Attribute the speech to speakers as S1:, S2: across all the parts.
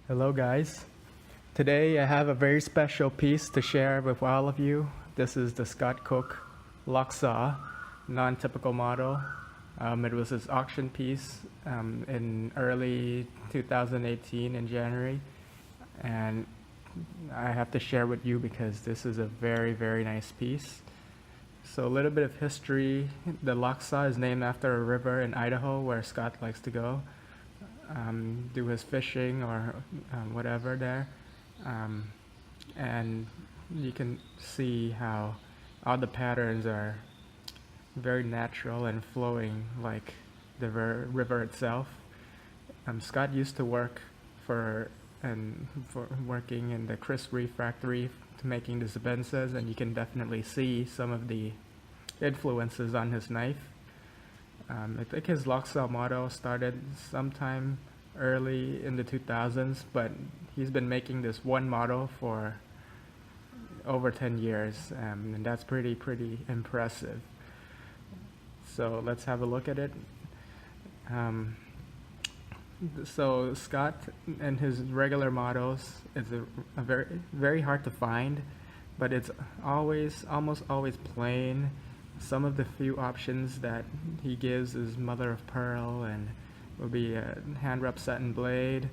S1: Hello guys. Today I have a very special piece to share with all of you. This is the Cook Lochsa non-typical model. It was his auction piece in early 2018 in January, and I have to share with you because this is a very nice piece. So a little bit of history. The Lochsa is named after a river in Idaho where Scott likes to go. Do his fishing or whatever there, and you can see how all the patterns are very natural and flowing like the river itself. Scott used to work for working in the crisp refractory to making the Zabenzas, and you can definitely see some of the influences on his knife. I think his Lochsa model started sometime early in the 2000s, but he's been making this one model for over 10 years, and that's pretty impressive. So let's have a look at it. So Scott and his regular models is a very hard to find, but it's almost always plain. Some of the few options that he gives is mother of pearl and will be a hand rub satin blade,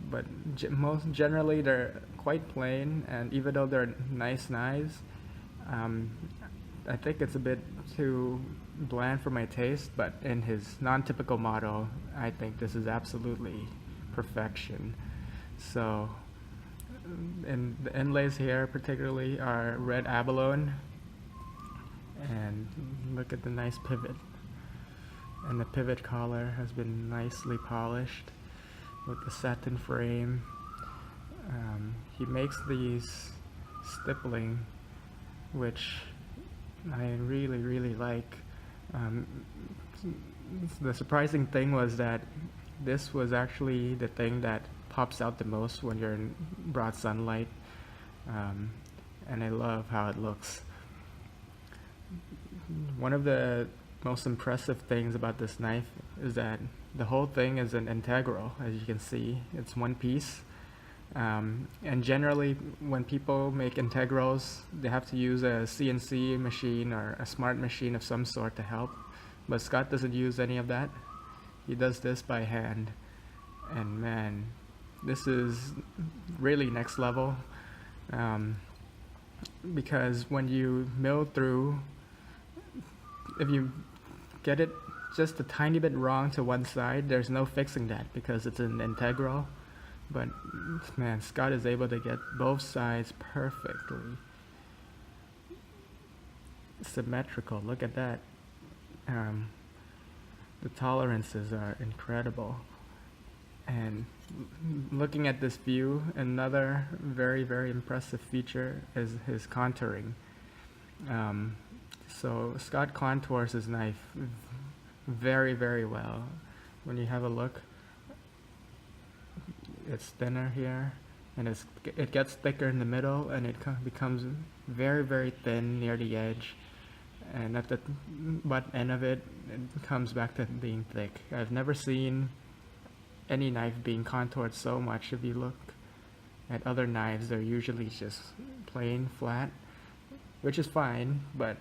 S1: but most generally they're quite plain, and even though they're nice knives, I think it's a bit too bland for my taste, but in his non-typical model I think this is absolutely perfection. So and the inlays here particularly are red abalone, and look at the nice pivot, and the pivot collar has been nicely polished with the satin frame. He makes these stippling, which I really like. The surprising thing was that this was actually the thing that pops out the most when you're in broad sunlight, and I love how it looks. One of the most impressive things about this knife is that the whole thing is an integral. As you can see, it's one piece, and generally when people make integrals they have to use a CNC machine or a smart machine of some sort to help, but Scott doesn't use any of that. He does this by hand, and man, this is really next level, because when you mill through, if you get it just a tiny bit wrong to one side, there's no fixing that because it's an integral. But man, Scott is able to get both sides perfectly symmetrical. Look at that. The tolerances are incredible. And looking at this view, another very impressive feature is his contouring. So Scott contours his knife very well. When you have a look, it's thinner here, and it gets thicker in the middle, and it becomes very thin near the edge, and at the butt end of it, it comes back to being thick. I've never seen any knife being contoured so much. If you look at other knives, they're usually just plain flat, which is fine, but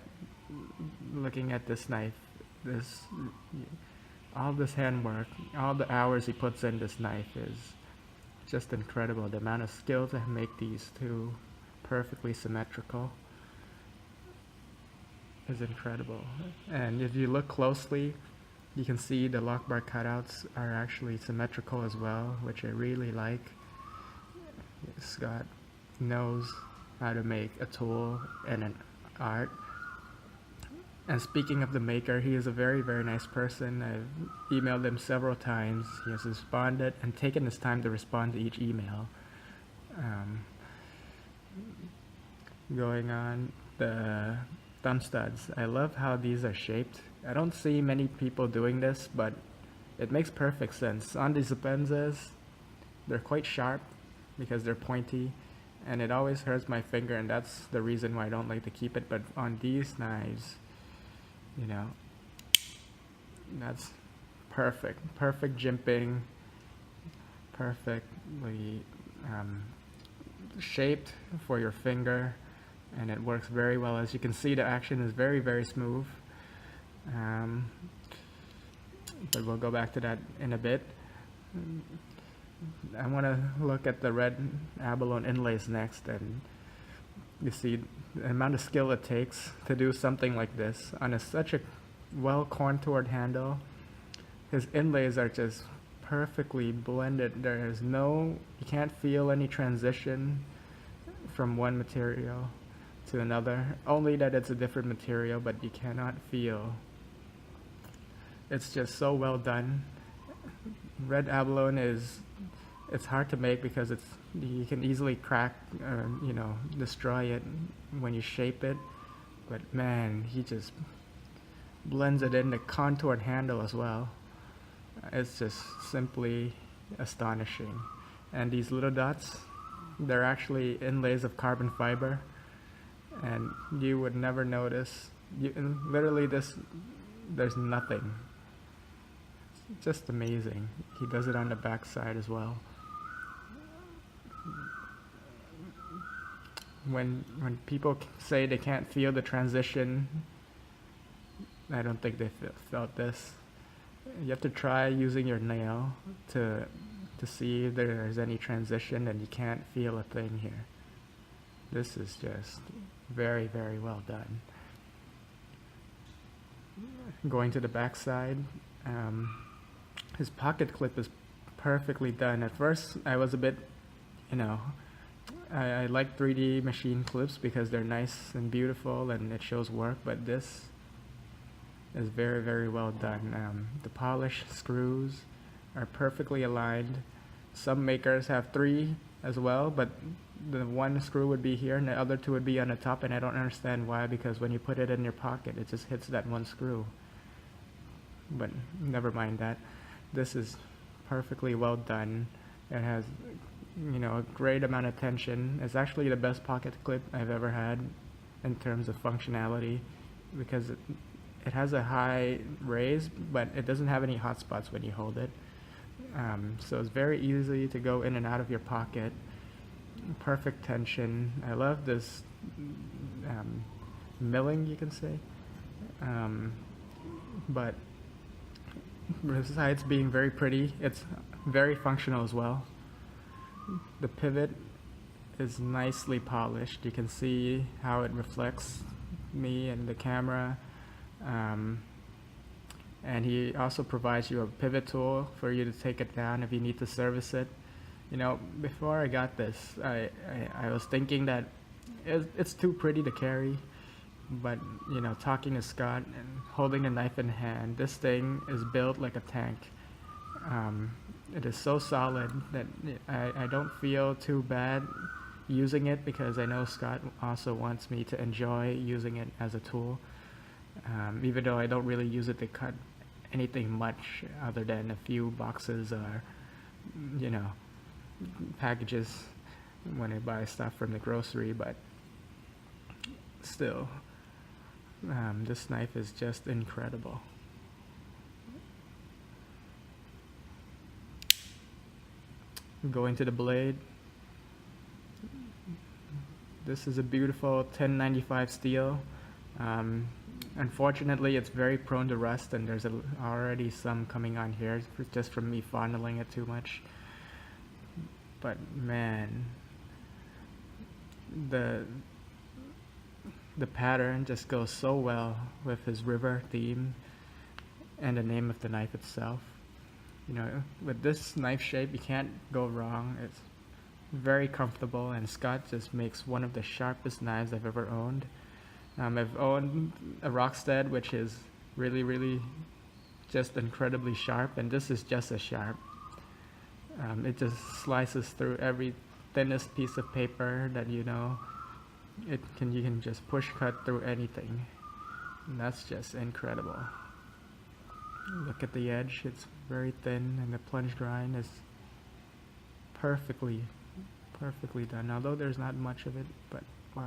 S1: looking at this knife, all this handwork, all the hours he puts in this knife is just incredible. The amount of skill to make these two perfectly symmetrical is incredible. And if you look closely, you can see the lock bar cutouts are actually symmetrical as well, which I really like. Scott knows how to make a tool and an art. And speaking of the maker, he is a very nice person. I've emailed him several times. He has responded and taken his time to respond to each email. Going on, the thumb studs. I love how these are shaped. I don't see many people doing this, but it makes perfect sense. On the Zabenzas, they're quite sharp because they're pointy, and it always hurts my finger, and that's the reason why I don't like to keep it. But on these knives, you know, that's perfect jimping, perfectly shaped for your finger, and it works very well. As you can see, the action is very, very smooth. But we'll go back to that in a bit. I want to look at the red Abalone Inlays next, and you see the amount of skill it takes to do something like this on such a well contoured handle. His inlays are just perfectly blended. You can't feel any transition from one material to another, only that it's a different material, but you cannot feel. It's just so well done. Red abalone it's hard to make because you can easily crack, destroy it when you shape it. But man, he just blends it in the contoured handle as well. It's just simply astonishing. And these little dots, they're actually inlays of carbon fiber, and you would never notice. Literally, there's nothing. It's just amazing. He does it on the back side as well. When people say they can't feel the transition, I don't think they felt this. You have to try using your nail to see if there's any transition, and you can't feel a thing here. This is just very, very well done. Going to the back side, his pocket clip is perfectly done. At first, I was a bit, I like 3D machine clips because they're nice and beautiful and it shows work, but this is very, very well done. The polished screws are perfectly aligned. Some makers have 3 as well, but the one screw would be here and the other 2 would be on the top, and I don't understand why, because when you put it in your pocket, it just hits that one screw. But never mind that. This is perfectly well done. It has, a great amount of tension. It's actually the best pocket clip I've ever had in terms of functionality, because it has a high raise, but it doesn't have any hot spots when you hold it. So it's very easy to go in and out of your pocket. Perfect tension. I love this milling, you can say. But besides being very pretty, it's very functional as well. The pivot is nicely polished. You can see how it reflects me and the camera. And he also provides you a pivot tool for you to take it down if you need to service it. Before I got this, I was thinking that it's too pretty to carry. But, talking to Scott and holding a knife in hand, this thing is built like a tank. It is so solid that I don't feel too bad using it, because I know Scott also wants me to enjoy using it as a tool. Even though I don't really use it to cut anything much other than a few boxes or, packages when I buy stuff from the grocery, but still, this knife is just incredible. Going to the blade, this is a beautiful 1095 steel. Unfortunately, it's very prone to rust, and there's already some coming on here just from me fondling it too much. But man, the pattern just goes so well with his river theme and the name of the knife itself. With this knife shape, you can't go wrong. It's very comfortable, and Scott just makes one of the sharpest knives I've ever owned. I've owned a Rockstead, which is really, really just incredibly sharp, and this is just as sharp. It just slices through every thinnest piece of paper that you can just push cut through anything, and that's just incredible. Look at the edge, it's very thin, and the plunge grind is perfectly done, although there's not much of it, but wow,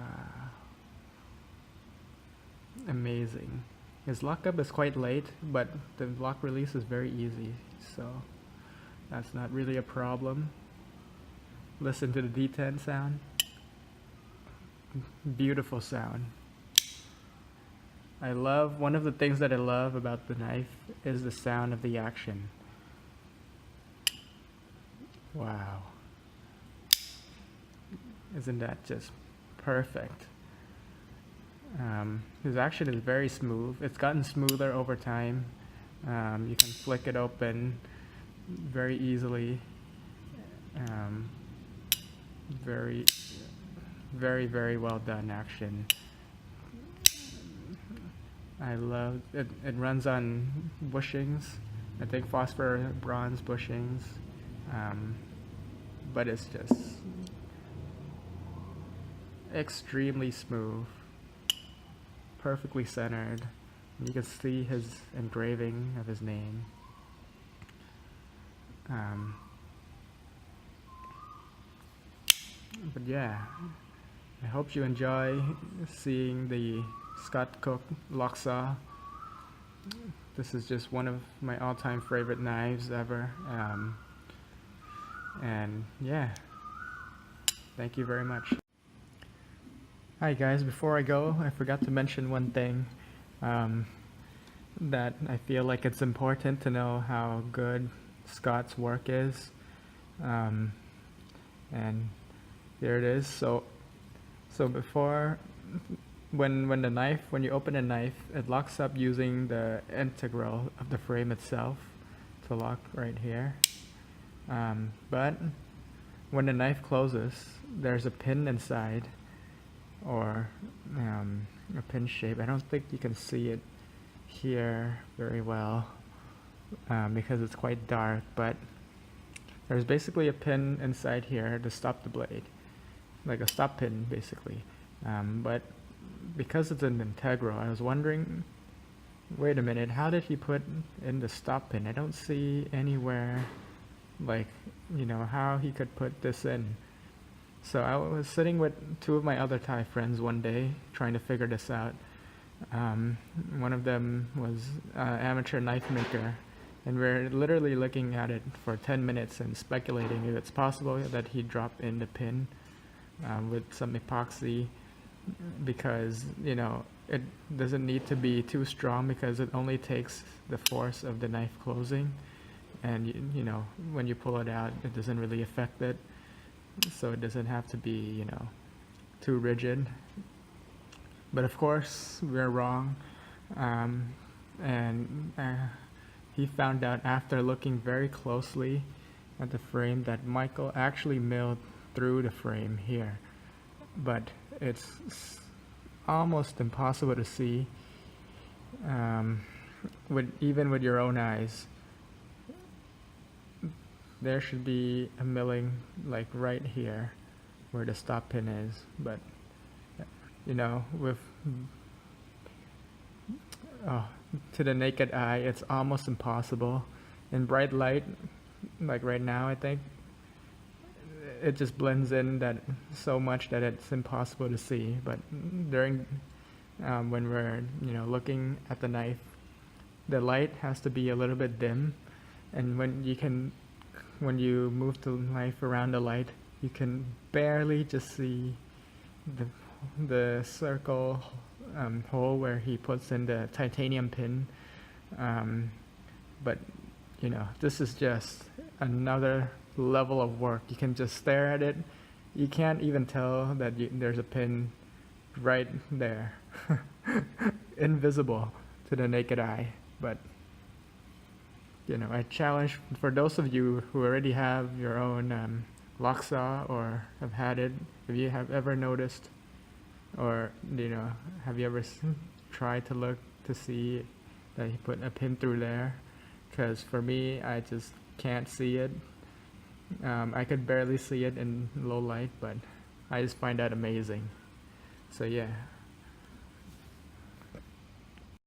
S1: amazing. His lockup is quite late, but the lock release is very easy, so That's not really a problem. Listen to the D10 sound. Beautiful sound. One of the things that I love about the knife is the sound of the action. Wow. Isn't that just perfect? His action is very smooth. It's gotten smoother over time. You can flick it open very easily. Very, very, very well done action. I love it. It runs on bushings. I think phosphor bronze bushings. But it's just extremely smooth, perfectly centered. You can see his engraving of his name. But yeah, I hope you enjoy seeing the Cook Lochsa. This is just one of my all-time favorite knives ever. And yeah, thank you very much. Hi guys, before I go, I forgot to mention one thing, that I feel like it's important to know how good Scott's work is. And here it is. So before, when you open a knife, it locks up using the integral of the frame itself to lock right here. But when the knife closes, there's a pin inside, or a pin shape. I don't think you can see it here very well because it's quite dark, but there's basically a pin inside here to stop the blade, like a stop pin basically. But because it's an integral, I was wondering, wait a minute, how did he put in the stop pin? I don't see anywhere, like, how he could put this in. So I was sitting with two of my other Thai friends one day trying to figure this out. One of them was an amateur knife maker, and we're literally looking at it for 10 minutes and speculating if it's possible that he dropped in the pin with some epoxy, because it doesn't need to be too strong, because it only takes the force of the knife closing, and when you pull it out, it doesn't really affect it. So it doesn't have to be, too rigid. But of course, we're wrong. And he found out after looking very closely at the frame that Michael actually milled through the frame here. But it's almost impossible to see, even with your own eyes. There should be a milling like right here where the stop pin is, but to the naked eye it's almost impossible. In bright light, like right now, I think it just blends in that so much that it's impossible to see. But during when we're looking at the knife, the light has to be a little bit dim, and when you move the knife around the light, you can barely just see the circle hole where he puts in the titanium pin. But this is just another level of work. You can just stare at it. You can't even tell that there's a pin right there. Invisible to the naked eye. But I challenge, for those of you who already have your own Lochsa or have had it, if you have ever noticed, or have you ever tried to look to see that he put a pin through there? Because for me, I just can't see it. I could barely see it in low light, but I just find that amazing. So yeah.